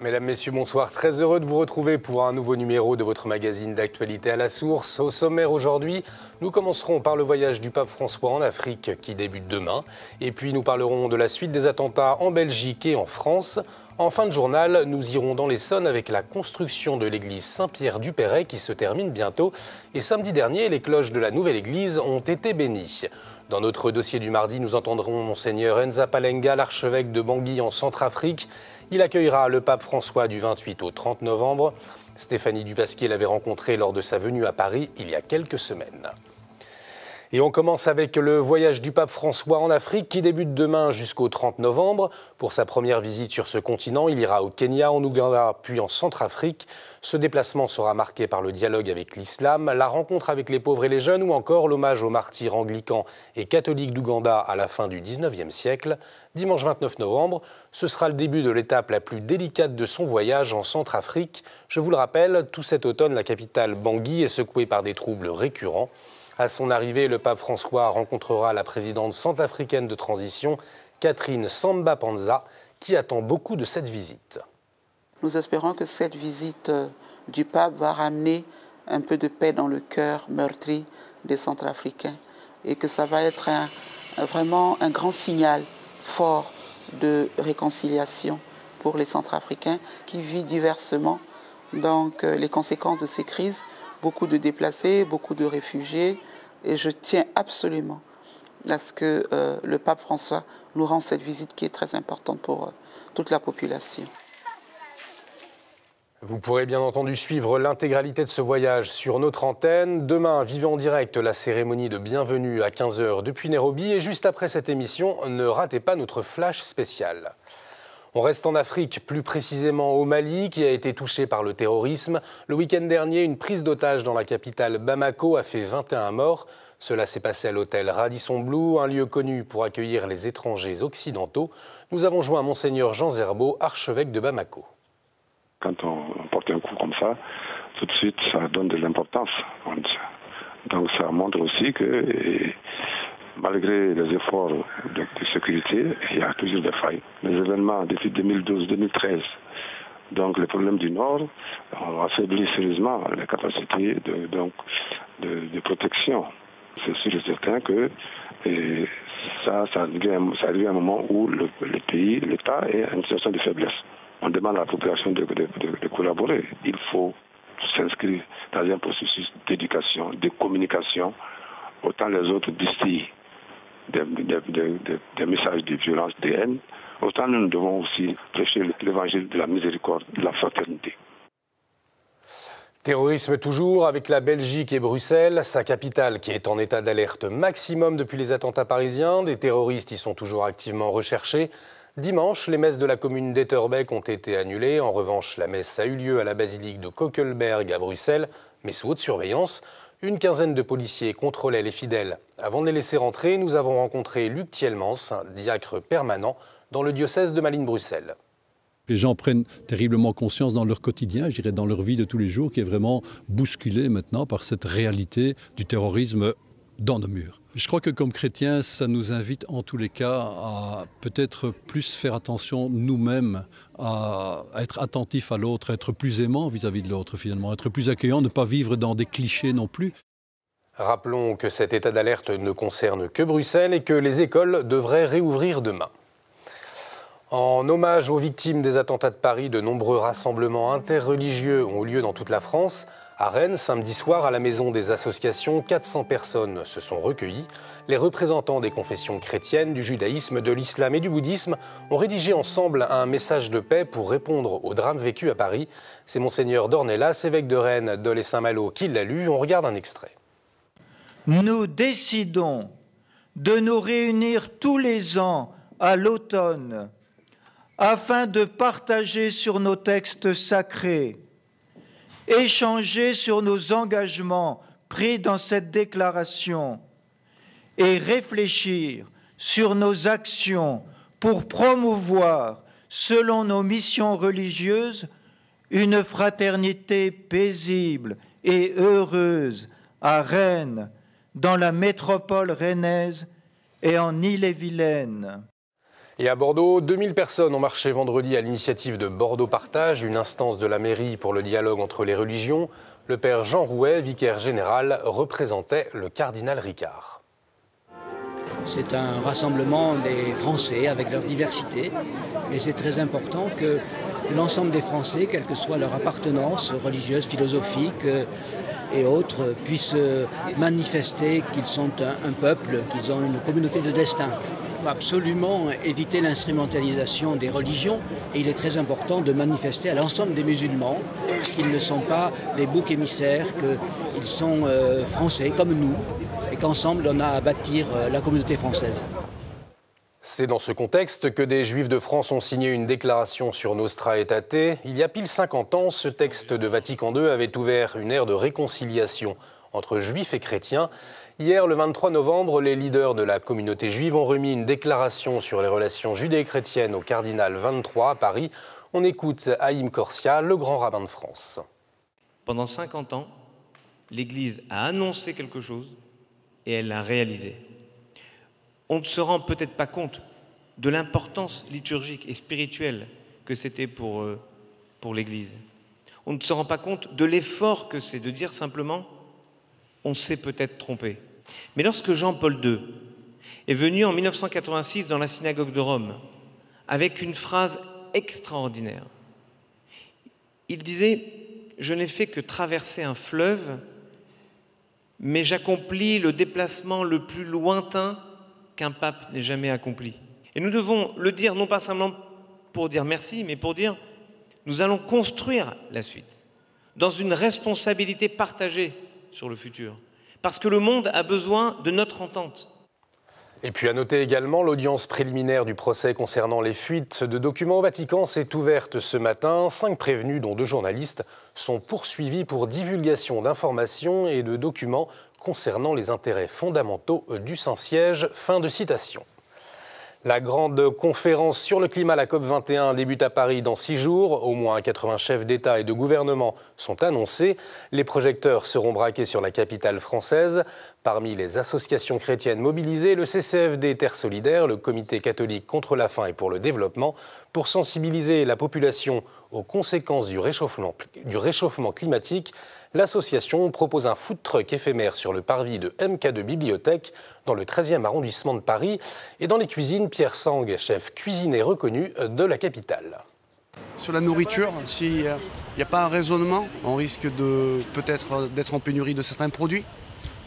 Mesdames, Messieurs, bonsoir. Très heureux de vous retrouver pour un nouveau numéro de votre magazine d'actualité à la source. Au sommaire aujourd'hui, nous commencerons par le voyage du pape François en Afrique qui débute demain. Et puis nous parlerons de la suite des attentats en Belgique et en France. En fin de journal, nous irons dans l'Essonne avec la construction de l'église Saint-Pierre-du-Perret qui se termine bientôt. Et samedi dernier, les cloches de la nouvelle église ont été bénies. Dans notre dossier du mardi, nous entendrons Monseigneur Enza Palenga, l'archevêque de Bangui en Centrafrique. Il accueillera le pape François du 28 au 30 novembre. Stéphanie Dupasquier l'avait rencontré lors de sa venue à Paris il y a quelques semaines. Et on commence avec le voyage du pape François en Afrique qui débute demain jusqu'au 30 novembre. Pour sa première visite sur ce continent, il ira au Kenya, en Ouganda, puis en Centrafrique. Ce déplacement sera marqué par le dialogue avec l'islam, la rencontre avec les pauvres et les jeunes ou encore l'hommage aux martyrs anglicans et catholiques d'Ouganda à la fin du 19e siècle. Dimanche 29 novembre, ce sera le début de l'étape la plus délicate de son voyage en Centrafrique. Je vous le rappelle, tout cet automne, la capitale Bangui est secouée par des troubles récurrents. À son arrivée, le pape François rencontrera la présidente centrafricaine de transition, Catherine Samba-Panza, qui attend beaucoup de cette visite. Nous espérons que cette visite du pape va ramener un peu de paix dans le cœur meurtri des Centrafricains et que ça va être vraiment un grand signal fort de réconciliation pour les Centrafricains qui vivent diversement donc, les conséquences de ces crises. Beaucoup de déplacés, beaucoup de réfugiés. Et je tiens absolument à ce que le pape François nous rende cette visite qui est très importante pour toute la population. Vous pourrez bien entendu suivre l'intégralité de ce voyage sur notre antenne. Demain, vivez en direct la cérémonie de bienvenue à 15h depuis Nairobi. Et juste après cette émission, ne ratez pas notre flash spécial. On reste en Afrique, plus précisément au Mali, qui a été touché par le terrorisme. Le week-end dernier, une prise d'otage dans la capitale Bamako a fait 21 morts. Cela s'est passé à l'hôtel Radisson Blu, un lieu connu pour accueillir les étrangers occidentaux. Nous avons joint Monseigneur Jean Zerbo, archevêque de Bamako. Quand on porte un coup comme ça, tout de suite, ça donne de l'importance. Donc ça montre aussi que malgré les efforts de sécurité, il y a toujours des failles. Les événements depuis 2012-2013, donc les problèmes du Nord, ont affaibli sérieusement les capacités de protection. C'est sûr et certain que ça arrive à un moment où le pays, l'État est en situation de faiblesse. On demande à la population de collaborer. Il faut s'inscrire dans un processus d'éducation, de communication, autant les autres distillent des messages de violence, de haine, autant nous devons aussi prêcher l'évangile de la miséricorde, de la fraternité. Terrorisme toujours avec la Belgique et Bruxelles, sa capitale qui est en état d'alerte maximum depuis les attentats parisiens. Des terroristes y sont toujours activement recherchés. Dimanche, les messes de la commune d'Etterbeek ont été annulées. En revanche, la messe a eu lieu à la basilique de Kokelberg à Bruxelles, mais sous haute surveillance. Une quinzaine de policiers contrôlaient les fidèles. Avant de les laisser rentrer, nous avons rencontré Luc Thielmans, diacre permanent dans le diocèse de Malines-Bruxelles. Les gens prennent terriblement conscience dans leur quotidien, je dirais dans leur vie de tous les jours, qui est vraiment bousculée maintenant par cette réalité du terrorisme dans nos murs. Je crois que comme chrétiens, ça nous invite en tous les cas à peut-être plus faire attention nous-mêmes, à être attentifs à l'autre, à être plus aimants vis-à-vis de l'autre finalement, être plus accueillants, ne pas vivre dans des clichés non plus. Rappelons que cet état d'alerte ne concerne que Bruxelles et que les écoles devraient réouvrir demain. En hommage aux victimes des attentats de Paris, de nombreux rassemblements interreligieux ont eu lieu dans toute la France. À Rennes, samedi soir, à la maison des associations, 400 personnes se sont recueillies. Les représentants des confessions chrétiennes, du judaïsme, de l'islam et du bouddhisme ont rédigé ensemble un message de paix pour répondre au drame vécu à Paris. C'est Monseigneur Dornelas, évêque de Rennes, Dol et Saint-Malo, qui l'a lu. On regarde un extrait. Nous décidons de nous réunir tous les ans à l'automne afin de partager sur nos textes sacrés, échanger sur nos engagements pris dans cette déclaration et réfléchir sur nos actions pour promouvoir, selon nos missions religieuses, une fraternité paisible et heureuse à Rennes, dans la métropole rennaise et en Ille-et-Vilaine. Et à Bordeaux, 2000 personnes ont marché vendredi à l'initiative de Bordeaux Partage, une instance de la mairie pour le dialogue entre les religions. Le père Jean Rouet, vicaire général, représentait le cardinal Ricard. C'est un rassemblement des Français avec leur diversité et c'est très important que l'ensemble des Français, quelle que soit leur appartenance religieuse, philosophique et autres, puissent manifester qu'ils sont un peuple, qu'ils ont une communauté de destin. Il faut absolument éviter l'instrumentalisation des religions et il est très important de manifester à l'ensemble des musulmans qu'ils ne sont pas des boucs émissaires, qu'ils sont français comme nous et qu'ensemble on a à bâtir la communauté française. C'est dans ce contexte que des Juifs de France ont signé une déclaration sur Nostra Aetate. Il y a pile 50 ans, ce texte de Vatican II avait ouvert une ère de réconciliation entre Juifs et chrétiens. Hier, le 23 novembre, les leaders de la communauté juive ont remis une déclaration sur les relations judéo-chrétiennes au cardinal 23 à Paris. On écoute Haïm Corsia, le grand rabbin de France. Pendant 50 ans, l'Église a annoncé quelque chose et elle l'a réalisé. On ne se rend peut-être pas compte de l'importance liturgique et spirituelle que c'était pour l'Église. On ne se rend pas compte de l'effort que c'est de dire simplement « on s'est peut-être trompé ». Mais lorsque Jean-Paul II est venu en 1986 dans la synagogue de Rome avec une phrase extraordinaire, il disait « je n'ai fait que traverser un fleuve, mais j'accomplis le déplacement le plus lointain qu'un pape n'ait jamais accompli. » Et nous devons le dire non pas simplement pour dire merci, mais pour dire nous allons construire la suite dans une responsabilité partagée sur le futur. Parce que le monde a besoin de notre entente. Et puis à noter également, l'audience préliminaire du procès concernant les fuites de documents au Vatican s'est ouverte ce matin. 5 prévenus, dont 2 journalistes, sont poursuivis pour divulgation d'informations et de documents concernant les intérêts fondamentaux du Saint-Siège. Fin de citation. La grande conférence sur le climat, la COP21, débute à Paris dans 6 jours. Au moins 80 chefs d'État et de gouvernement sont annoncés. Les projecteurs seront braqués sur la capitale française. Parmi les associations chrétiennes mobilisées, le CCFD Terre Solidaire, le Comité catholique contre la faim et pour le développement, pour sensibiliser la population aux conséquences du réchauffement climatique. L'association propose un food truck éphémère sur le parvis de MK2 Bibliothèque dans le 13e arrondissement de Paris. Et dans les cuisines, Pierre Sang, chef cuisinier reconnu de la capitale. Sur la nourriture, s'il n'y a pas un raisonnement, on risque peut-être d'être en pénurie de certains produits,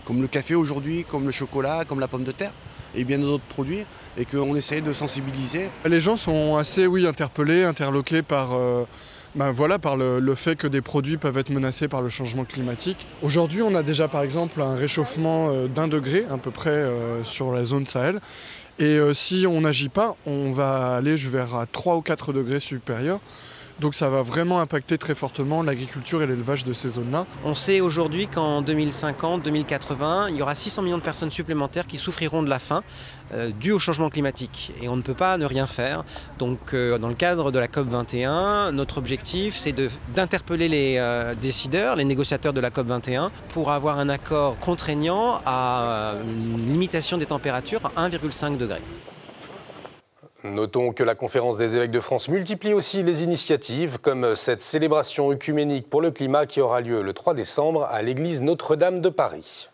comme le café aujourd'hui, comme le chocolat, comme la pomme de terre et bien d'autres produits, et qu'on essaye de sensibiliser. Les gens sont assez interpellés, interloqués par le fait que des produits peuvent être menacés par le changement climatique. Aujourd'hui, on a déjà par exemple un réchauffement d'1 degré à peu près sur la zone Sahel. Et si on n'agit pas, on va aller vers 3 ou 4 degrés supérieurs. Donc ça va vraiment impacter très fortement l'agriculture et l'élevage de ces zones-là. On sait aujourd'hui qu'en 2050, 2080, il y aura 600 millions de personnes supplémentaires qui souffriront de la faim due au changement climatique. Et on ne peut pas ne rien faire. Donc dans le cadre de la COP21, notre objectif c'est d'interpeller les décideurs, les négociateurs de la COP21 pour avoir un accord contraignant à une limitation des températures à 1,5 degré. Notons que la Conférence des évêques de France multiplie aussi les initiatives, comme cette célébration œcuménique pour le climat qui aura lieu le 3 décembre à l'église Notre-Dame de Paris.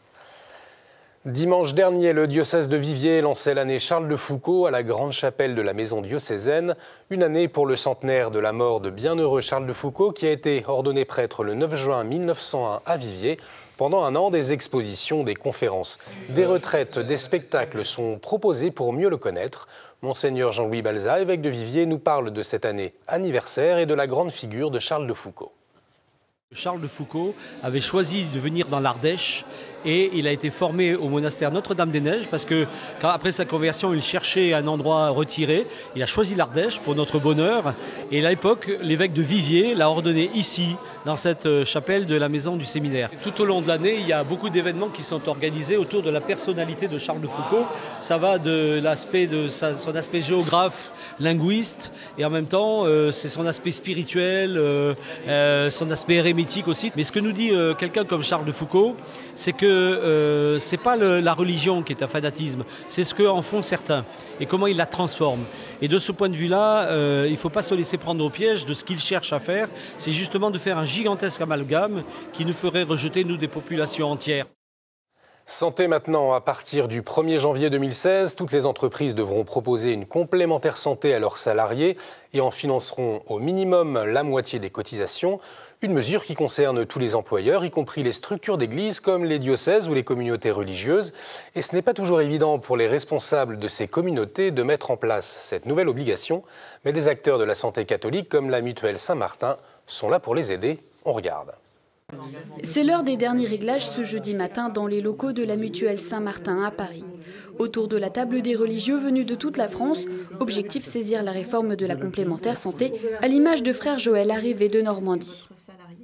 Dimanche dernier, le diocèse de Viviers lançait l'année Charles de Foucault à la grande chapelle de la maison diocésaine. Une année pour le centenaire de la mort de bienheureux Charles de Foucault qui a été ordonné prêtre le 9 juin 1901 à Viviers. Pendant un an, des expositions, des conférences, des retraites, des spectacles sont proposés pour mieux le connaître. Monseigneur Jean-Louis Balza, évêque de Viviers, nous parle de cette année anniversaire et de la grande figure de Charles de Foucault. Charles de Foucault avait choisi de venir dans l'Ardèche et il a été formé au monastère Notre-Dame-des-Neiges parce que après sa conversion, il cherchait un endroit retiré. Il a choisi l'Ardèche pour notre bonheur et à l'époque, l'évêque de Viviers l'a ordonné ici, dans cette chapelle de la maison du séminaire. Tout au long de l'année, il y a beaucoup d'événements qui sont organisés autour de la personnalité de Charles de Foucault. Ça va de l'aspect de son aspect géographe, linguiste et en même temps, c'est son aspect spirituel, son aspect hérémitique aussi. Mais ce que nous dit quelqu'un comme Charles de Foucault, c'est que que ce n'est pas la religion qui est un fanatisme, c'est ce qu'en font certains et comment ils la transforment. Et de ce point de vue-là, il ne faut pas se laisser prendre au piège de ce qu'ils cherchent à faire, c'est justement de faire un gigantesque amalgame qui nous ferait rejeter, nous, des populations entières. Santé maintenant, à partir du 1er janvier 2016, toutes les entreprises devront proposer une complémentaire santé à leurs salariés et en financeront au minimum la moitié des cotisations. Une mesure qui concerne tous les employeurs, y compris les structures d'église comme les diocèses ou les communautés religieuses. Et ce n'est pas toujours évident pour les responsables de ces communautés de mettre en place cette nouvelle obligation. Mais des acteurs de la santé catholique comme la Mutuelle Saint-Martin sont là pour les aider. On regarde. C'est l'heure des derniers réglages ce jeudi matin dans les locaux de la Mutuelle Saint-Martin à Paris. Autour de la table des religieux venus de toute la France, objectif saisir la réforme de la complémentaire santé à l'image de frère Joël arrivé de Normandie.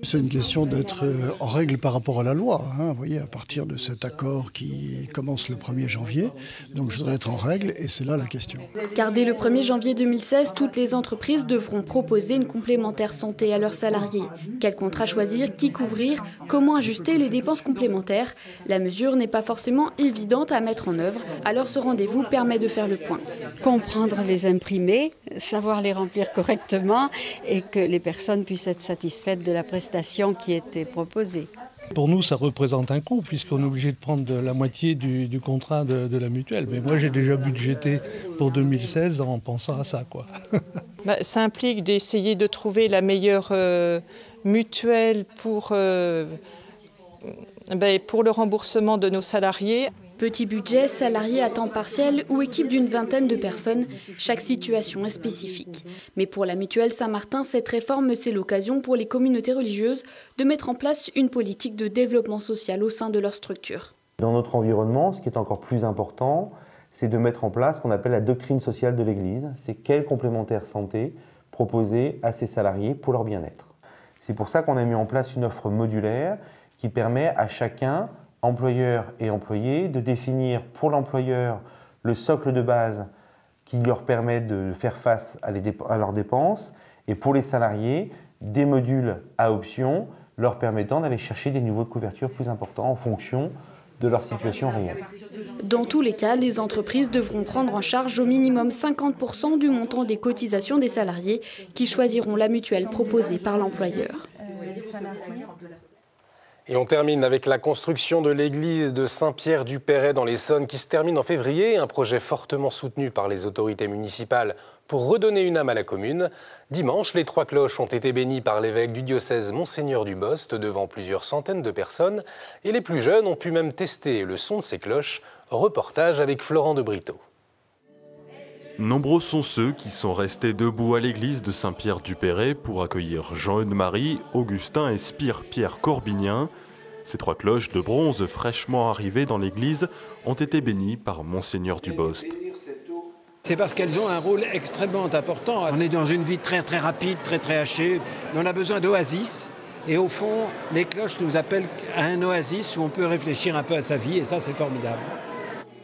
C'est une question d'être en règle par rapport à la loi, hein, vous voyez, à partir de cet accord qui commence le 1er janvier. Donc je voudrais être en règle et c'est là la question. Car dès le 1er janvier 2016, toutes les entreprises devront proposer une complémentaire santé à leurs salariés. Quel contrat choisir, qui couvrir, comment ajuster les dépenses complémentaires. La mesure n'est pas forcément évidente à mettre en œuvre, alors ce rendez-vous permet de faire le point. Comprendre les imprimés, savoir les remplir correctement et que les personnes puissent être satisfaites de la prestation qui était proposée. Pour nous, ça représente un coût puisqu'on est obligé de prendre la moitié du contrat de la mutuelle. Mais moi, j'ai déjà budgété pour 2016 en pensant à ça, quoi. Ça implique d'essayer de trouver la meilleure mutuelle pour le remboursement de nos salariés. Petit budget, salarié à temps partiel ou équipe d'une vingtaine de personnes, chaque situation est spécifique. Mais pour la Mutuelle Saint-Martin, cette réforme, c'est l'occasion pour les communautés religieuses de mettre en place une politique de développement social au sein de leur structure. Dans notre environnement, ce qui est encore plus important, c'est de mettre en place ce qu'on appelle la doctrine sociale de l'Église. C'est quelle complémentaire santé proposer à ses salariés pour leur bien-être. C'est pour ça qu'on a mis en place une offre modulaire qui permet à chacun, employeurs et employés, de définir pour l'employeur le socle de base qui leur permet de faire face à leurs dépenses et pour les salariés, des modules à option leur permettant d'aller chercher des niveaux de couverture plus importants en fonction de leur situation réelle. Dans tous les cas, les entreprises devront prendre en charge au minimum 50% du montant des cotisations des salariés qui choisiront la mutuelle proposée par l'employeur. Et on termine avec la construction de l'église de Saint-Pierre-du-Perret dans l'Essonne qui se termine en février, un projet fortement soutenu par les autorités municipales pour redonner une âme à la commune. Dimanche, les 3 cloches ont été bénies par l'évêque du diocèse Monseigneur du Bost devant plusieurs centaines de personnes et les plus jeunes ont pu même tester le son de ces cloches. Reportage avec Florent de Brito. Nombreux sont ceux qui sont restés debout à l'église de Saint-Pierre-du-Perret pour accueillir Jean-Eudes-Marie, Augustin et Spire-Pierre Corbinien. Ces 3 cloches de bronze fraîchement arrivées dans l'église ont été bénies par Monseigneur du Bost. C'est parce qu'elles ont un rôle extrêmement important. On est dans une vie très rapide, très hachée. On a besoin d'oasis. Et au fond, les cloches nous appellent à un oasis où on peut réfléchir un peu à sa vie. Et ça, c'est formidable.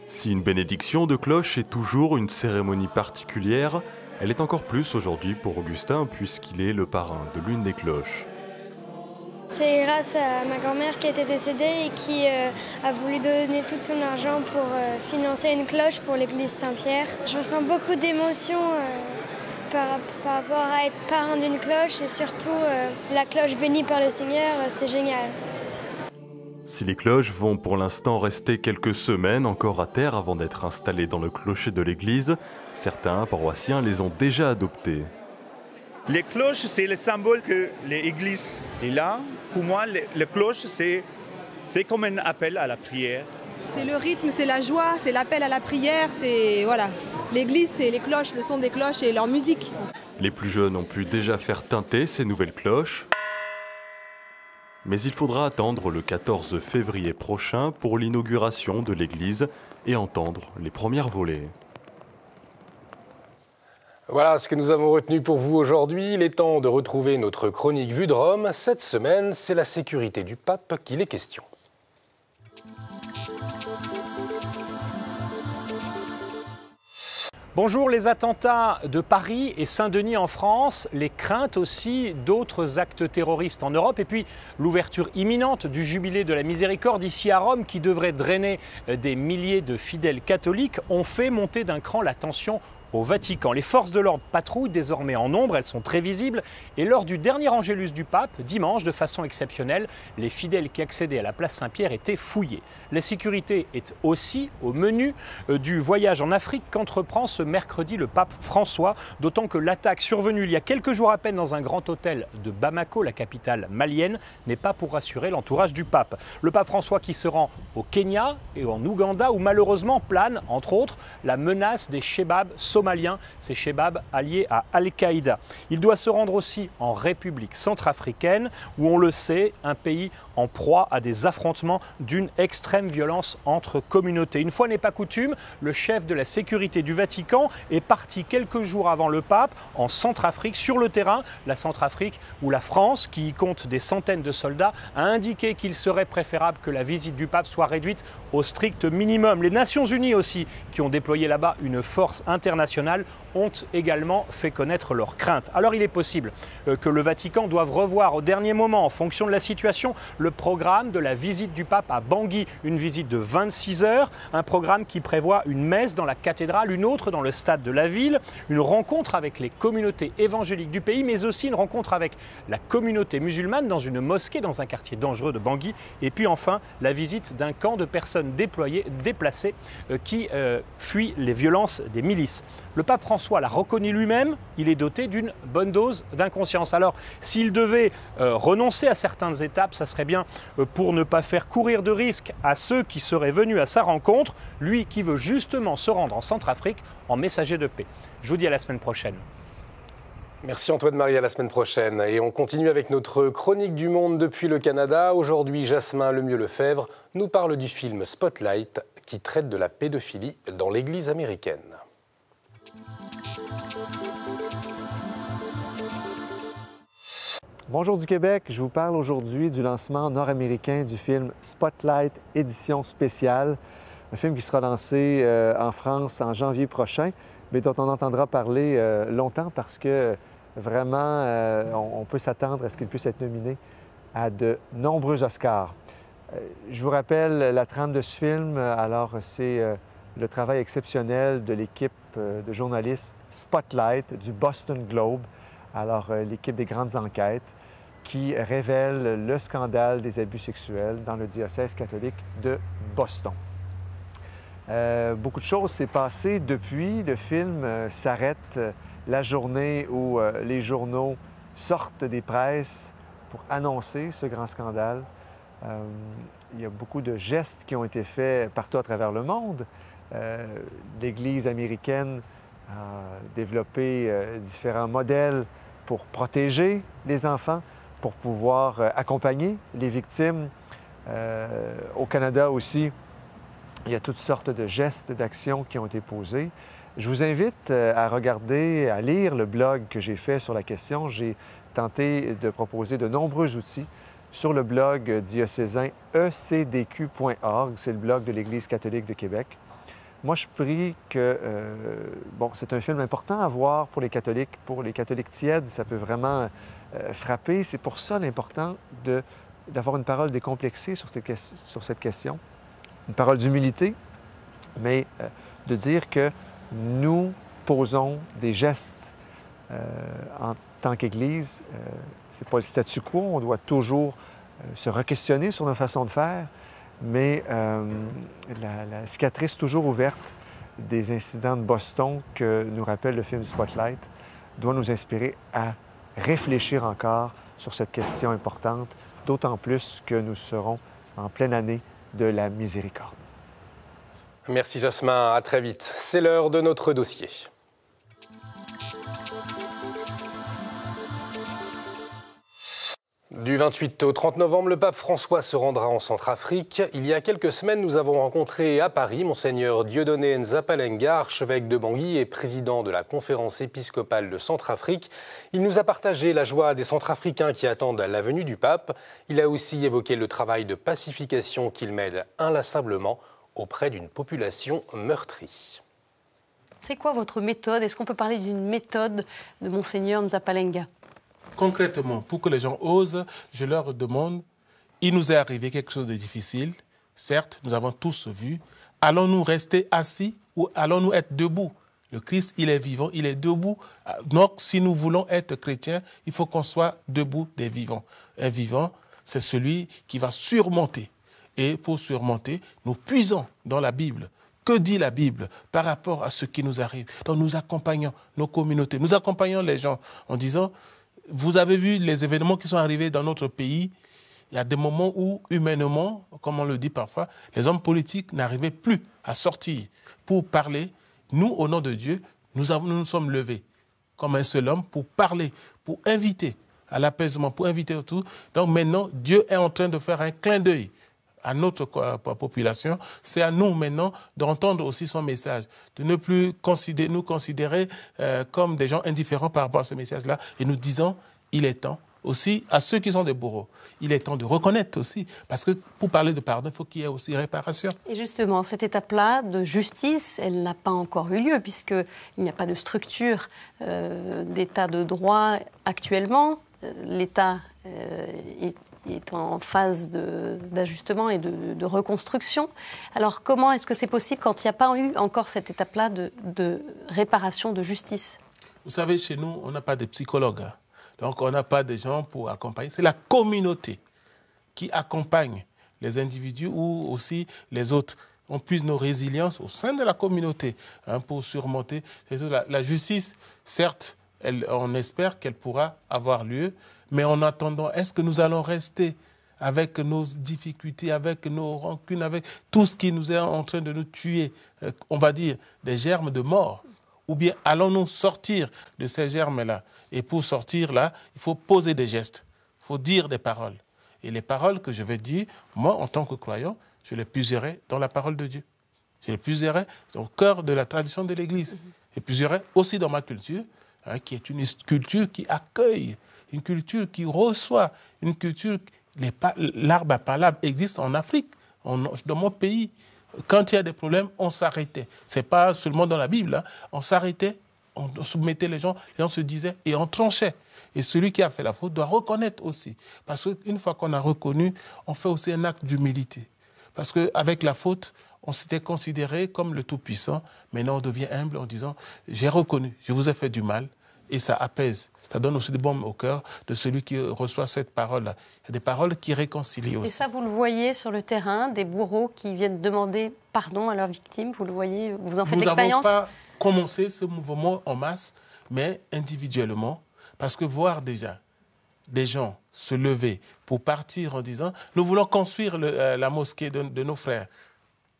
Si une bénédiction de cloche est toujours une cérémonie particulière, elle est encore plus aujourd'hui pour Augustin puisqu'il est le parrain de l'une des cloches. C'est grâce à ma grand-mère qui était décédée et qui a voulu donner tout son argent pour financer une cloche pour l'église Saint-Pierre. Je ressens beaucoup d'émotions par rapport à être parrain d'une cloche et surtout la cloche bénie par le Seigneur, c'est génial. Si les cloches vont pour l'instant rester quelques semaines encore à terre avant d'être installées dans le clocher de l'église, certains paroissiens les ont déjà adoptées. Les cloches, c'est le symbole que l'église est là. Pour moi, les cloches, c'est comme un appel à la prière. C'est le rythme, c'est la joie, c'est l'appel à la prière, c'est voilà. L'église, c'est les cloches, le son des cloches et leur musique. Les plus jeunes ont pu déjà faire teinter ces nouvelles cloches. Mais il faudra attendre le 14 février prochain pour l'inauguration de l'église et entendre les premières volées. Voilà ce que nous avons retenu pour vous aujourd'hui. Il est temps de retrouver notre chronique Vue de Rome. Cette semaine, c'est la sécurité du pape qu'il est question. Bonjour, les attentats de Paris et Saint-Denis en France, les craintes aussi d'autres actes terroristes en Europe et puis l'ouverture imminente du jubilé de la miséricorde ici à Rome qui devrait drainer des milliers de fidèles catholiques ont fait monter d'un cran la tension au Vatican. Les forces de l'ordre patrouillent désormais en nombre, elles sont très visibles et lors du dernier angélus du pape, dimanche, de façon exceptionnelle, les fidèles qui accédaient à la place Saint-Pierre étaient fouillés. La sécurité est aussi au menu du voyage en Afrique qu'entreprend ce mercredi le pape François, d'autant que l'attaque survenue il y a quelques jours à peine dans un grand hôtel de Bamako, la capitale malienne, n'est pas pour rassurer l'entourage du pape. Le pape François qui se rend au Kenya et en Ouganda où malheureusement plane, entre autres, la menace des shebabs somaliens, ces shebabs alliés à Al-Qaïda. Il doit se rendre aussi en République centrafricaine où on le sait, un pays en proie à des affrontements d'une extrême violence entre communautés. Une fois n'est pas coutume, le chef de la sécurité du Vatican est parti quelques jours avant le pape en Centrafrique, sur le terrain, la Centrafrique où la France, qui y compte des centaines de soldats, a indiqué qu'il serait préférable que la visite du pape soit réduite au strict minimum. Les Nations Unies aussi, qui ont déployé là-bas une force internationale, ont également fait connaître leurs craintes. Alors il est possible que le Vatican doive revoir au dernier moment, en fonction de la situation, le programme de la visite du pape à Bangui, une visite de 26 heures, un programme qui prévoit une messe dans la cathédrale, une autre dans le stade de la ville, une rencontre avec les communautés évangéliques du pays, mais aussi une rencontre avec la communauté musulmane dans une mosquée dans un quartier dangereux de Bangui, et puis enfin la visite d'un camp de personnes déplacées qui fuient les violences des milices. Le pape François l'a reconnu lui-même, il est doté d'une bonne dose d'inconscience. Alors, s'il devait renoncer à certaines étapes, ça serait bien pour ne pas faire courir de risques à ceux qui seraient venus à sa rencontre, lui qui veut justement se rendre en Centrafrique en messager de paix. Je vous dis à la semaine prochaine. Merci Antoine Marie, à la semaine prochaine. Et on continue avec notre chronique du monde depuis le Canada. Aujourd'hui, Jasmin Lemieux-Lefebvre nous parle du film Spotlight qui traite de la pédophilie dans l'Église américaine. Bonjour du Québec, je vous parle aujourd'hui du lancement nord-américain du film Spotlight édition spéciale, un film qui sera lancé en France en janvier prochain, mais dont on entendra parler longtemps parce que vraiment on peut s'attendre à ce qu'il puisse être nominé à de nombreux Oscars. Je vous rappelle la trame de ce film, alors c'est le travail exceptionnel de l'équipe de journalistes Spotlight du Boston Globe, alors l'équipe des grandes enquêtes, qui révèle le scandale des abus sexuels dans le diocèse catholique de Boston. Beaucoup de choses s'est passé depuis. Le film s'arrête la journée où les journaux sortent des presses pour annoncer ce grand scandale. Il y a beaucoup de gestes qui ont été faits partout à travers le monde. L'Église américaine a développé différents modèles pour protéger les enfants, pour pouvoir accompagner les victimes. Au Canada aussi, il y a toutes sortes de gestes, d'actions qui ont été posés. Je vous invite à regarder, à lire le blog que j'ai fait sur la question. J'ai tenté de proposer de nombreux outils sur le blog diocésain ecdq.org. C'est le blog de l'Église catholique de Québec. Moi, je prie que, c'est un film important à voir pour les catholiques tièdes, ça peut vraiment frapper. C'est pour ça l'important d'avoir une parole décomplexée sur cette question, une parole d'humilité, mais de dire que nous posons des gestes en tant qu'Église. Ce n'est pas le statu quo, on doit toujours se re-questionner sur nos façons de faire, mais la cicatrice toujours ouverte des incidents de Boston que nous rappelle le film Spotlight doit nous inspirer à réfléchir encore sur cette question importante, d'autant plus que nous serons en pleine année de la miséricorde. Merci Jasmin, à très vite. C'est l'heure de notre dossier. Du 28 au 30 novembre, le pape François se rendra en Centrafrique. Il y a quelques semaines, nous avons rencontré à Paris Monseigneur Dieudonné Nzapalenga, archevêque de Bangui et président de la conférence épiscopale de Centrafrique. Il nous a partagé la joie des Centrafricains qui attendent la venue du pape. Il a aussi évoqué le travail de pacification qu'il mène inlassablement auprès d'une population meurtrie. C'est quoi votre méthode? Est-ce qu'on peut parler d'une méthode de Monseigneur Nzapalenga? Concrètement, pour que les gens osent, je leur demande, il nous est arrivé quelque chose de difficile, certes, nous avons tous vu, allons-nous rester assis ou allons-nous être debout? Le Christ, il est vivant, il est debout. Donc, si nous voulons être chrétiens, il faut qu'on soit debout des vivants. Un vivant, c'est celui qui va surmonter. Et pour surmonter, nous puisons dans la Bible. Que dit la Bible par rapport à ce qui nous arrive? Donc, nous accompagnons nos communautés, nous accompagnons les gens en disant... Vous avez vu les événements qui sont arrivés dans notre pays. Il y a des moments où, humainement, comme on le dit parfois, les hommes politiques n'arrivaient plus à sortir pour parler. Nous, au nom de Dieu, nous nous sommes levés comme un seul homme pour parler, pour inviter à l'apaisement, pour inviter autour. Donc maintenant, Dieu est en train de faire un clin d'œil à notre population. C'est à nous maintenant d'entendre aussi son message, de ne plus nous considérer comme des gens indifférents par rapport à ce message-là. Et nous disons, il est temps aussi, à ceux qui sont des bourreaux, il est temps de reconnaître aussi, parce que pour parler de pardon, il faut qu'il y ait aussi réparation. Et justement, cette étape-là de justice, elle n'a pas encore eu lieu, puisqu'il n'y a pas de structure d'état de droit actuellement. L'État est en phase d'ajustement et de reconstruction. Alors comment est-ce que c'est possible quand il n'y a pas eu encore cette étape-là de réparation, de justice? Vous savez, chez nous, on n'a pas de psychologues. Donc on n'a pas de gens pour accompagner. C'est la communauté qui accompagne les individus ou aussi les autres. On puise nos résiliences au sein de la communauté pour surmonter. La justice, certes, on espère qu'elle pourra avoir lieu, mais en attendant, est-ce que nous allons rester avec nos difficultés, avec nos rancunes, avec tout ce qui nous est en train de nous tuer, on va dire des germes de mort, ou bien allons-nous sortir de ces germes-là? Et pour sortir là, il faut poser des gestes, il faut dire des paroles. Et les paroles que je vais dire, moi, en tant que croyant, je les puiserai dans la parole de Dieu. Je les puiserai au cœur de la tradition de l'Église. Et puiserai aussi dans ma culture, qui est une culture qui accueille, une culture qui reçoit, une culture... L'arbre à palabre existe en Afrique, dans mon pays. Quand il y a des problèmes, on s'arrêtait. Ce n'est pas seulement dans la Bible. On s'arrêtait, on soumettait les gens se disaient et on tranchait. Et celui qui a fait la faute doit reconnaître aussi. Parce qu'une fois qu'on a reconnu, on fait aussi un acte d'humilité. Parce qu'avec la faute, on s'était considéré comme le Tout-Puissant. Maintenant, on devient humble en disant « J'ai reconnu, je vous ai fait du mal ». Et ça apaise. Ça donne aussi du baume au cœur de celui qui reçoit cette parole-là. Il y a des paroles qui réconcilient aussi. Et ça, vous le voyez sur le terrain, des bourreaux qui viennent demander pardon à leurs victimes, vous le voyez, vous en faites l'expérience? Nous n'avons pas commencé ce mouvement en masse, mais individuellement, parce que voir déjà des gens se lever pour partir en disant « Nous voulons construire la mosquée de nos frères »,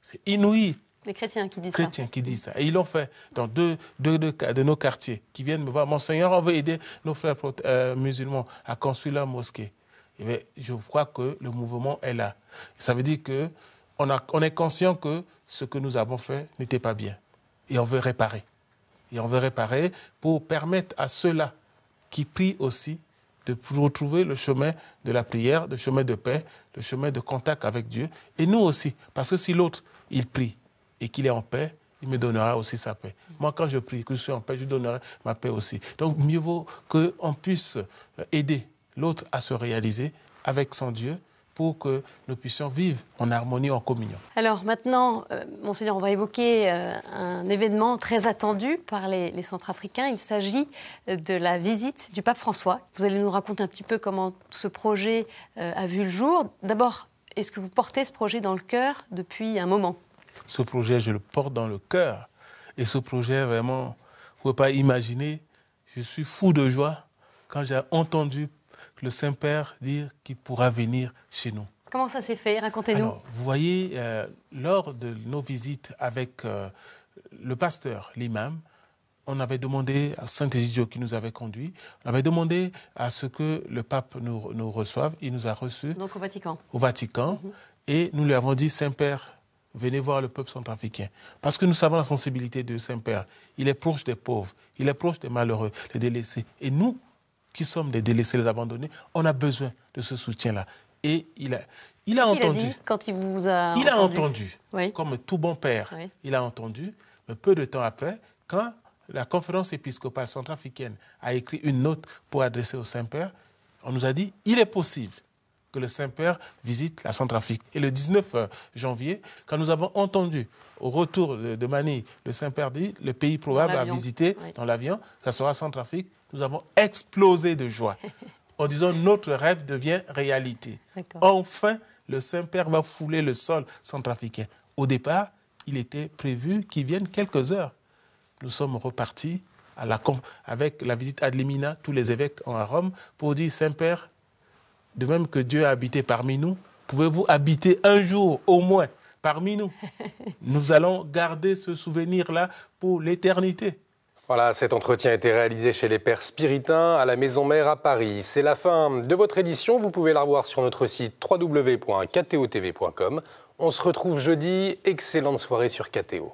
c'est inouï. Des chrétiens qui disent ça. Chrétiens qui disent ça. Et ils l'ont fait dans deux de nos quartiers qui viennent me voir. Monseigneur, on veut aider nos frères musulmans à construire leur mosquée. Et bien, je crois que le mouvement est là. Ça veut dire qu'on est conscient que ce que nous avons fait n'était pas bien. Et on veut réparer. Et on veut réparer pour permettre à ceux-là qui prient aussi de retrouver le chemin de la prière, le chemin de paix, le chemin de contact avec Dieu. Et nous aussi. Parce que si l'autre, il prie, et qu'il est en paix, il me donnera aussi sa paix. Moi, quand je prie, que je suis en paix, je donnerai ma paix aussi. Donc, mieux vaut qu'on puisse aider l'autre à se réaliser avec son Dieu pour que nous puissions vivre en harmonie, en communion. Alors maintenant, Monseigneur, on va évoquer un événement très attendu par les Centrafricains. Il s'agit de la visite du pape François. Vous allez nous raconter un petit peu comment ce projet a vu le jour. D'abord, est-ce que vous portez ce projet dans le cœur depuis un moment ? Ce projet, je le porte dans le cœur. Et ce projet, vraiment, vous ne pouvez pas imaginer, je suis fou de joie quand j'ai entendu le Saint-Père dire qu'il pourra venir chez nous. Comment ça s'est fait? Racontez-nous. Alors, vous voyez, lors de nos visites avec le pasteur, l'imam, on avait demandé à Saint-Egidio qui nous avait conduits, on avait demandé à ce que le pape nous reçoive. Il nous a reçus. Donc au Vatican. Au Vatican. Et nous lui avons dit, Saint-Père, venez voir le peuple centrafricain. Parce que nous savons la sensibilité de Saint-Père. Il est proche des pauvres, il est proche des malheureux, des délaissés. Et nous, qui sommes des délaissés, les abandonnés, on a besoin de ce soutien-là. Et il a entendu. Il a dit quand il vous a Il a entendu, oui. Comme tout bon père. Oui. Il a entendu, mais peu de temps après, quand la conférence épiscopale centrafricaine a écrit une note pour adresser au Saint-Père, on nous a dit il est possible que le Saint-Père visite la Centrafrique. Et le 19 janvier, quand nous avons entendu au retour de Manille, le Saint-Père dit le pays probable à visiter dans l'avion, ça sera Centrafrique, nous avons explosé de joie en disant notre rêve devient réalité. Enfin, le Saint-Père va fouler le sol centrafricain. Au départ, il était prévu qu'il vienne quelques heures. Nous sommes repartis avec la visite ad limina, tous les évêques à Rome, pour dire Saint-Père, de même que Dieu a habité parmi nous, pouvez-vous habiter un jour au moins parmi nous? Nous allons garder ce souvenir-là pour l'éternité. Voilà, cet entretien a été réalisé chez les Pères Spiritains à la Maison Mère à Paris. C'est la fin de votre édition. Vous pouvez la revoir sur notre site www.ktotv.com. On se retrouve jeudi. Excellente soirée sur KTO.